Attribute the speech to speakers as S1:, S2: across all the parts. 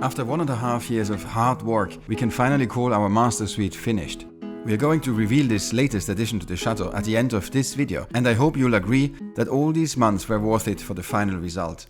S1: After 1.5 years of hard work, we can finally call our master suite finished. We are going to reveal this latest addition to the Chateau at the end of this video, and I hope you'll agree that all these months were worth it for the final result.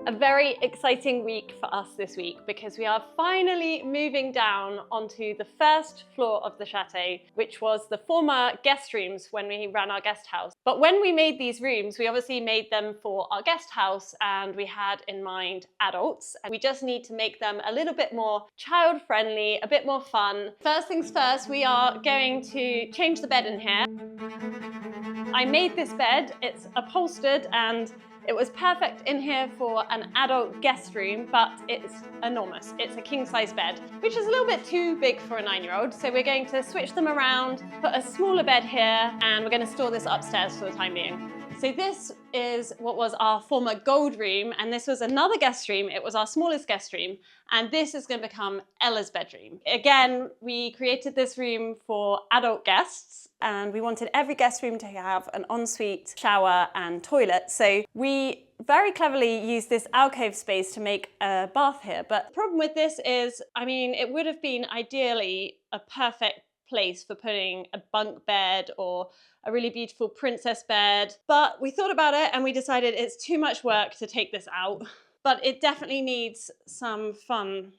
S2: A very exciting week for us this week because we are finally moving down onto the first floor of the Chateau, which was the former guest rooms when we ran our guest house. But when we made these rooms, we obviously made them for our guest house and we had in mind adults. And we just need to make them a little bit more child-friendly, a bit more fun. First things first, we are going to change the bed in here. I made this bed, it's upholstered and it was perfect in here for an adult guest room, but it's enormous. It's a king-size bed, which is a little bit too big for a 9-year-old. So we're going to switch them around, put a smaller bed here, and we're going to store this upstairs for the time being. So this is what was our former gold room, and this was another guest room. It was our smallest guest room, and this is going to become Ella's bedroom. Again, we created this room for adult guests, and we wanted every guest room to have an ensuite shower and toilet. So we very cleverly used this alcove space to make a bath here. But the problem with this is, I mean, it would have been ideally a perfect place for putting a bunk bed or a really beautiful princess bed. But we thought about it and we decided it's too much work to take this out. But it definitely needs some fun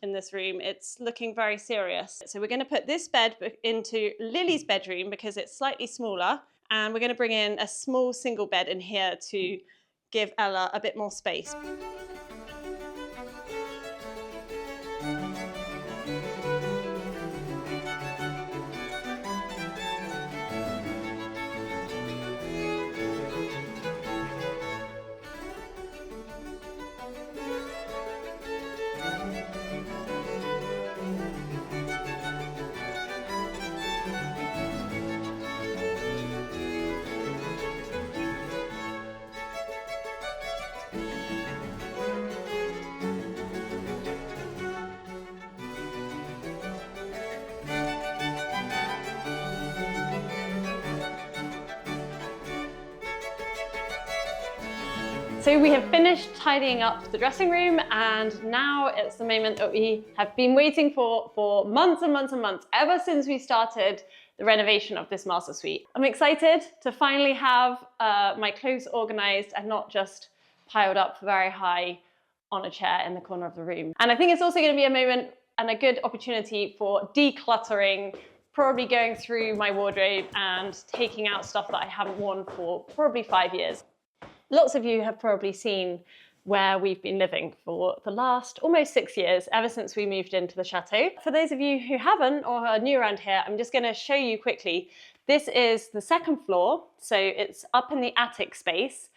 S2: in this room. It's looking very serious. So we're going to put this bed into Lily's bedroom because it's slightly smaller. And we're going to bring in a small single bed in here to give Ella a bit more space. So we have finished tidying up the dressing room, and now it's the moment that we have been waiting for months and months and months, ever since we started the renovation of this master suite. I'm excited to finally have my clothes organized and not just piled up very high on a chair in the corner of the room. And I think it's also going to be a moment and a good opportunity for decluttering, probably going through my wardrobe and taking out stuff that I haven't worn for probably 5 years. Lots of you have probably seen where we've been living for the last almost 6 years, ever since we moved into the Chateau. For those of you who haven't or are new around here, I'm just going to show you quickly. This is the second floor, so it's up in the attic space,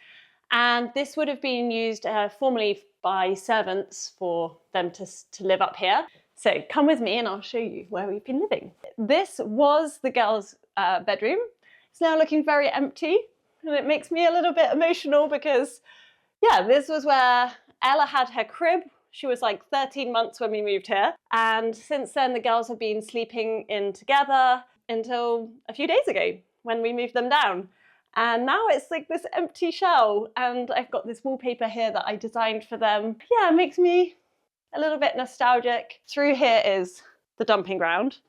S2: and this would have been used formerly by servants for them to live up here. So come with me and I'll show you where we've been living. This was the girls' bedroom. It's now looking very empty. And it makes me a little bit emotional because, yeah, this was where Ella had her crib. She was like 13 months when we moved here. And since then, the girls have been sleeping in together until a few days ago when we moved them down. And now it's like this empty shell. And I've got this wallpaper here that I designed for them. Yeah, it makes me a little bit nostalgic. Through here is the dumping ground,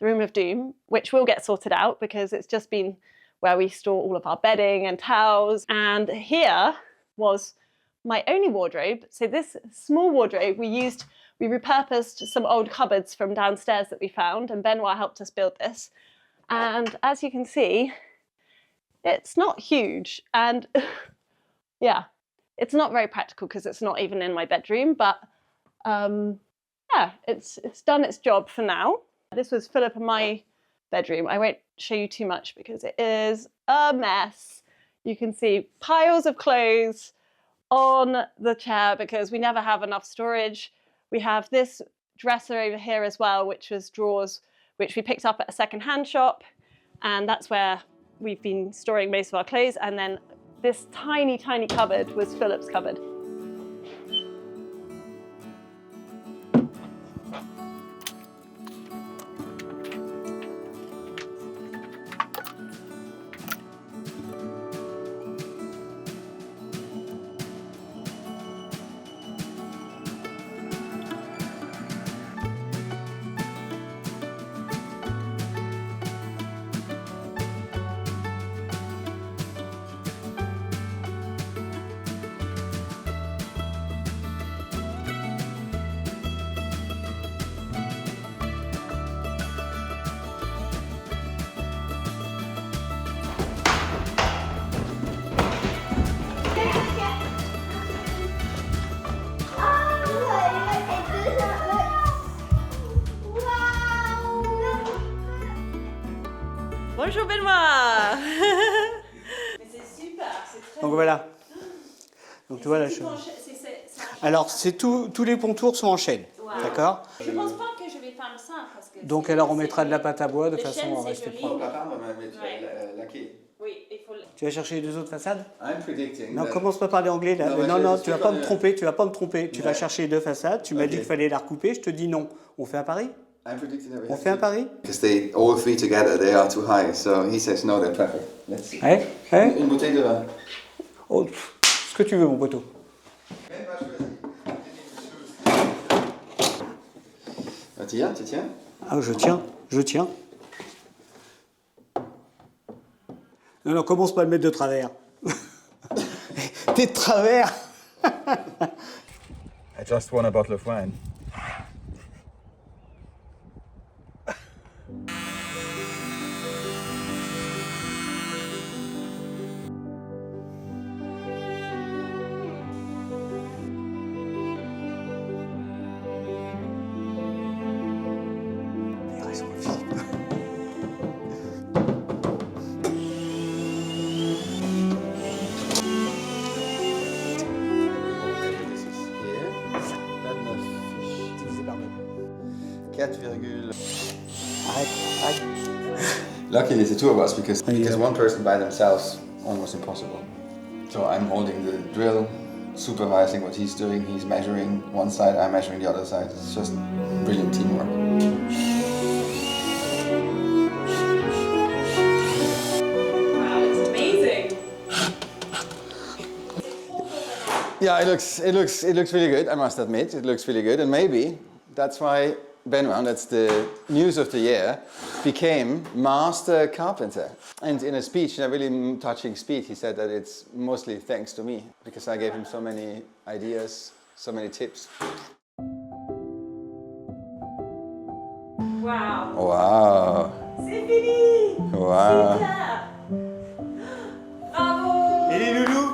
S2: the room of doom, which will get sorted out because it's just been where we store all of our bedding and towels. And here was my only wardrobe. So this small wardrobe we repurposed some old cupboards from downstairs that we found, and Benoit helped us build this. And as you can see, it's not huge. And yeah, it's not very practical because it's not even in my bedroom, but yeah, it's done its job for now. This was Philip and my bedroom. I won't show you too much because it is a mess. You can see piles of clothes on the chair because we never have enough storage. We have this dresser over here as well, which was drawers, which we picked up at a second-hand shop. And that's where we've been storing most of our clothes. And then this tiny, tiny cupboard was Philip's cupboard.
S3: Donc voilà. Donc tu vois la chose. Alors tous les contours sont en chaîne, d'accord?
S2: Je pense pas que je vais faire ça parce que.
S3: Donc alors on mettra de la pâte à bois de façon à rester propre.
S2: Oui, il faut.
S3: Tu vas chercher les deux autres façades?
S1: I'm predicting.
S3: Non, commence pas à parler anglais là. Non, tu vas pas me tromper, tu vas pas me tromper. Tu vas chercher les deux façades, tu m'as dit qu'il fallait la recouper, je te dis non. On fait un pari? On fait un pari?
S1: Because they all three together they are too high, so he says no, they're perfect. Let's see.
S3: Ouais?
S1: Une bouteille de vin.
S3: Oh, ce que tu veux mon poteau.
S1: Tu tiens?
S3: Ah, je tiens. Non, commence pas à le mettre de travers. T'es de travers.
S1: I just won a bottle of wine.
S3: Arrête.
S1: Luckily, it's the two of us because one person by themselves almost impossible. So I'm holding the drill, supervising what he's doing. He's measuring one side, I'm measuring the other side. It's just brilliant teamwork.
S2: Wow, it's amazing.
S1: Yeah, it looks really good. I must admit, it looks really good, and maybe that's why Benoit, that's the news of the year, became master carpenter. And in a speech, in a really touching speech, he said that it's mostly thanks to me because I gave him so many ideas, so many tips.
S2: Wow.
S1: Wow.
S2: C'est fini.
S1: Wow.
S2: Super. Bravo.
S3: Et les loulous,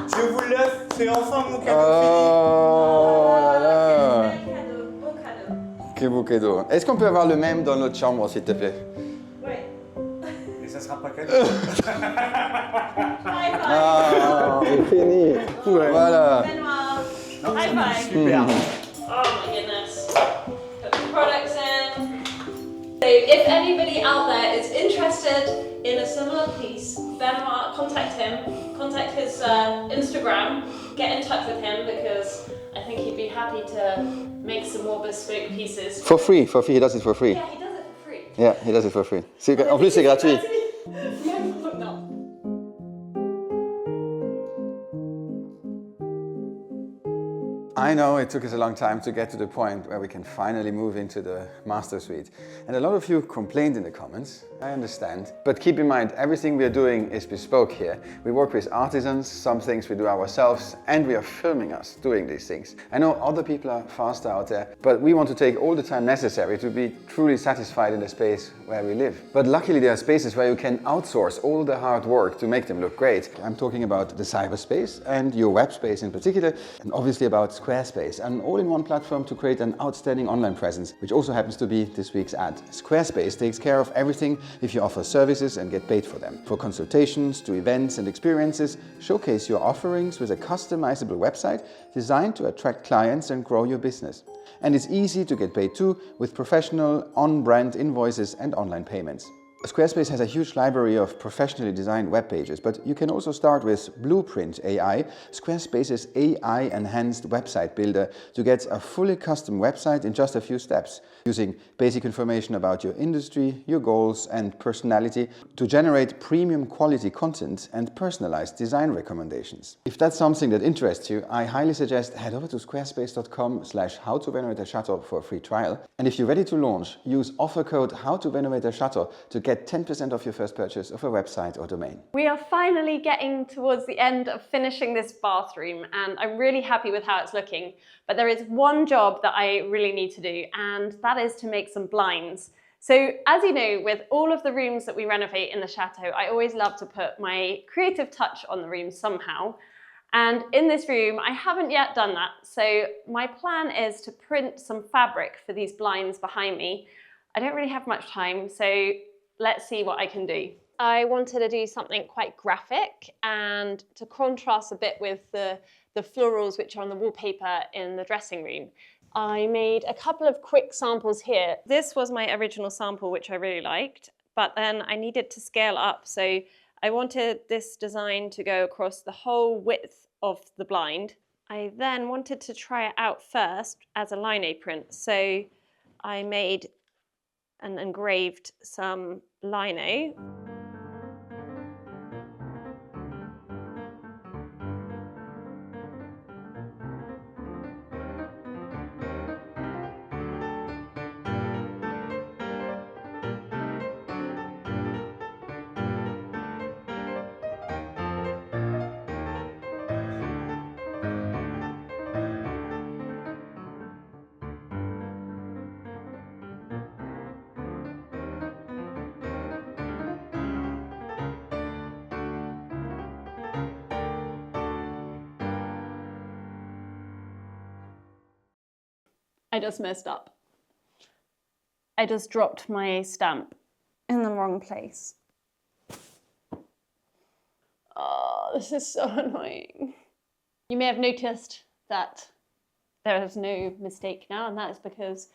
S3: je vous l'offre, c'est enfin mon cadeau
S1: Oh là là.
S2: Quel cadeau, beau cadeau.
S1: Quel beau cadeau. Est-ce qu'on peut avoir le même dans notre chambre, s'il te plaît?
S2: Oui.
S3: fini. Et ça sera pas cadeau.
S2: High five.
S1: Ah, c'est fini. Voilà.
S2: Benoit. High five.
S3: Super.
S2: Oh my goodness. Put the products in. So if anybody out there is interested in a similar piece, Benoit, contact him, contact his Instagram, get in touch with him because I think he'd be happy to make some more bespoke pieces.
S1: For free, he does it for free.
S2: Yeah, he does it for free.
S1: Yeah, he does it for free. En plus, c'est gratuit.
S2: No.
S1: I know it took us a long time to get to the point where we can finally move into the master suite. And a lot of you complained in the comments, I understand. But keep in mind, everything we are doing is bespoke here. We work with artisans, some things we do ourselves, and we are filming us doing these things. I know other people are faster out there, but we want to take all the time necessary to be truly satisfied in the space where we live. But luckily there are spaces where you can outsource all the hard work to make them look great. I'm talking about the cyberspace and your web space in particular, and obviously about Squarespace, an all-in-one platform to create an outstanding online presence, which also happens to be this week's ad. Squarespace takes care of everything if you offer services and get paid for them. For consultations to events and experiences, showcase your offerings with a customizable website designed to attract clients and grow your business. And it's easy to get paid too with professional on-brand invoices and online payments. Squarespace has a huge library of professionally designed web pages, but you can also start with Blueprint AI, Squarespace's AI-enhanced website builder, to get a fully custom website in just a few steps, using basic information about your industry, your goals and personality to generate premium quality content and personalized design recommendations. If that's something that interests you, I highly suggest head over to squarespace.com/howtorenovate-a-chateau for a free trial. And if you're ready to launch, use offer code howtorenovate-a-chateau to get 10% off your first purchase of a website or domain.
S2: We are finally getting towards the end of finishing this bathroom and I'm really happy with how it's looking. But there is one job that I really need to do, and that is to make some blinds. So as you know, with all of the rooms that we renovate in the Chateau, I always love to put my creative touch on the room somehow. And in this room, I haven't yet done that. So my plan is to print some fabric for these blinds behind me. I don't really have much time, so let's see what I can do. I wanted to do something quite graphic and to contrast a bit with the florals which are on the wallpaper in the dressing room. I made a couple of quick samples here. This was my original sample, which I really liked, but then I needed to scale up. So I wanted this design to go across the whole width of the blind. I then wanted to try it out first as a lino print. So I made and engraved some lino. I just messed up. I just dropped my stamp in the wrong place. Oh, this is so annoying. You may have noticed that there is no mistake now, and that is because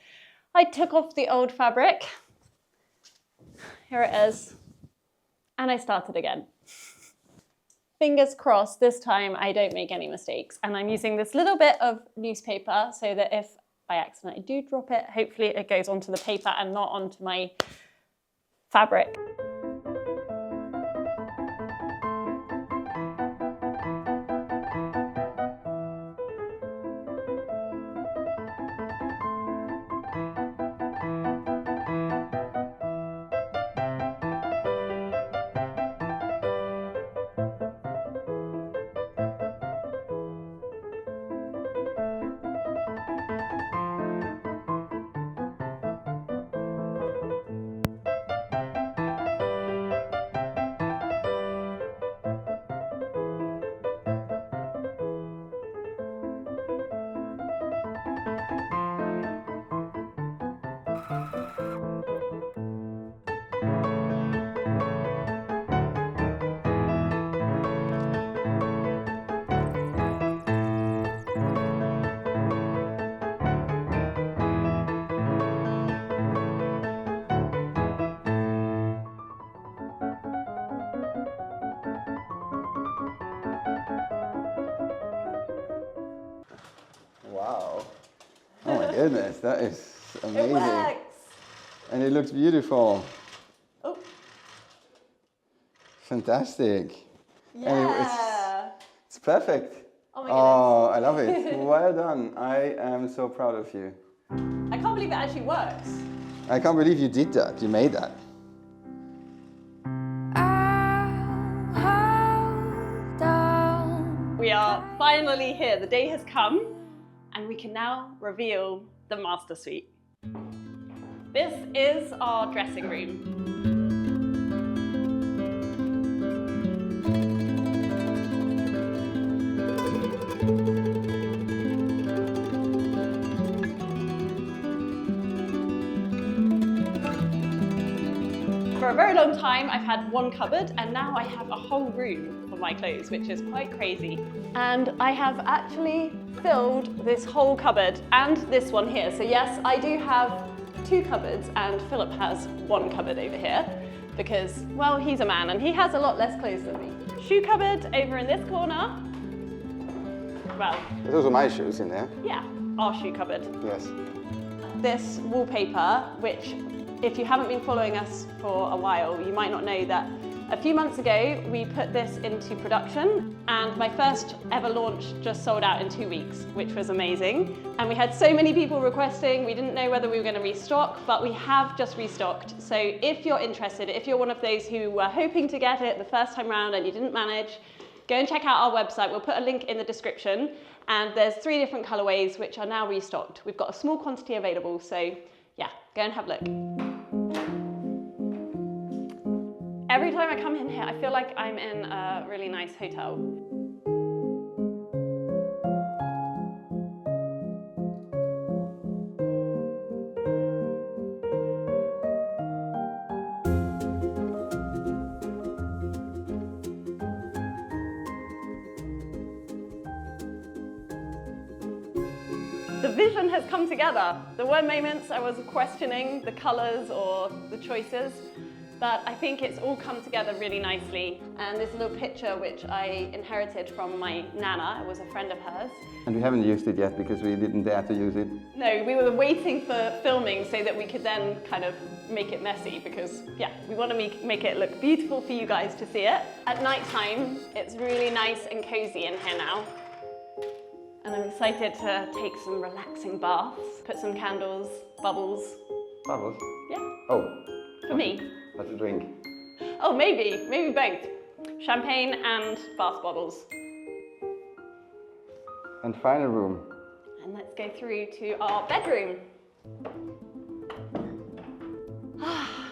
S2: I took off the old fabric. Here it is. And I started again. Fingers crossed this time I don't make any mistakes. And I'm using this little bit of newspaper so that if I accidentally do drop it, hopefully it goes onto the paper and not onto my fabric.
S1: Wow. Oh my goodness, that is amazing.
S2: It works.
S1: And it looks beautiful.
S2: Oh.
S1: Fantastic.
S2: Yeah.
S1: And it's perfect.
S2: Oh my
S1: Oh, I love it. Well done. I am so proud of you.
S2: I can't believe it actually works.
S1: I can't believe you did that. You made that.
S2: We are finally here. The day has come and we can now reveal the master suite. This is our dressing room. For a very long time, I've had one cupboard, and now I have a whole room for my clothes, which is quite crazy. And I have actually filled this whole cupboard and this one here. So yes, I do have two cupboards, and Philip has one cupboard over here because, well, he's a man and he has a lot less clothes than me. Shoe cupboard over in this corner. Well,
S1: There's also my shoes in there.
S2: yeah, our shoe cupboard.
S1: Yes.
S2: This wallpaper, which if you haven't been following us for a while, you might not know that a few months ago we put this into production, and my first ever launch just sold out in 2 weeks, which was amazing. And we had so many people requesting, we didn't know whether we were going to restock, but we have just restocked. So if you're interested, if you're one of those who were hoping to get it the first time round and you didn't manage, go and check out our website. We'll put a link in the description, and there's 3 different colorways which are now restocked. We've got a small quantity available, so yeah, go and have a look. Every time I come in here, I feel like I'm in a really nice hotel. the vision has come together. There were moments I was questioning the colors or the choices, but I think it's all come together really nicely. And this little picture, which I inherited from my Nana, it was a friend of hers.
S1: And we haven't used it yet because we didn't dare to use it.
S2: No, we were waiting for filming so that we could then kind of make it messy because, yeah, we want to make it look beautiful for you guys to see it. At night time, it's really nice and cozy in here now. And I'm excited to take some relaxing baths, put some candles, bubbles.
S1: Bubbles?
S2: Yeah.
S1: Oh.
S2: For me.
S1: What's a drink?
S2: Oh, maybe both. Champagne and bath bottles.
S1: And final room.
S2: And let's go through to our bedroom.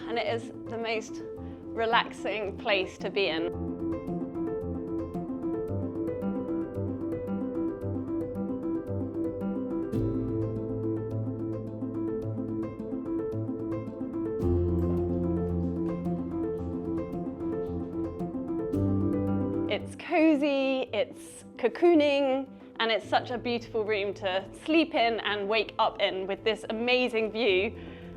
S2: And it is the most relaxing place to be in. It's cozy, it's cocooning, and it's such a beautiful room to sleep in and wake up in with this amazing view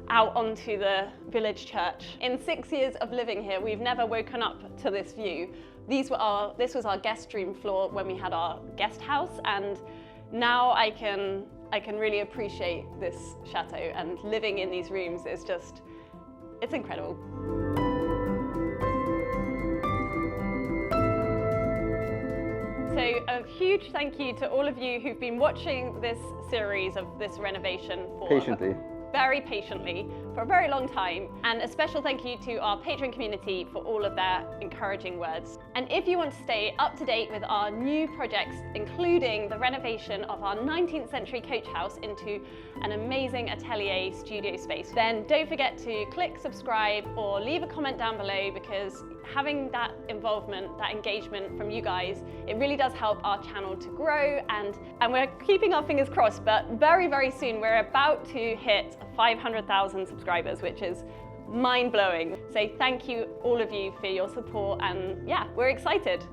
S2: out onto the village church. In 6 years of living here, we've never woken up to this view. This was our guest room floor when we had our guest house, and now I can really appreciate this chateau, and living in these rooms is just, it's incredible. So a huge thank you to all of you who've been watching this series of this renovation for very patiently for a very long time, and a special thank you to our Patreon community for all of their encouraging words. And if you want to stay up to date with our new projects, including the renovation of our 19th century coach house into an amazing atelier studio space, then don't forget to click subscribe or leave a comment down below, because having that involvement, that engagement from you guys, it really does help our channel to grow, and we're keeping our fingers crossed, but very, very soon we're about to hit 500,000 subscribers, which is mind-blowing. So thank you all of you for your support, and yeah, we're excited.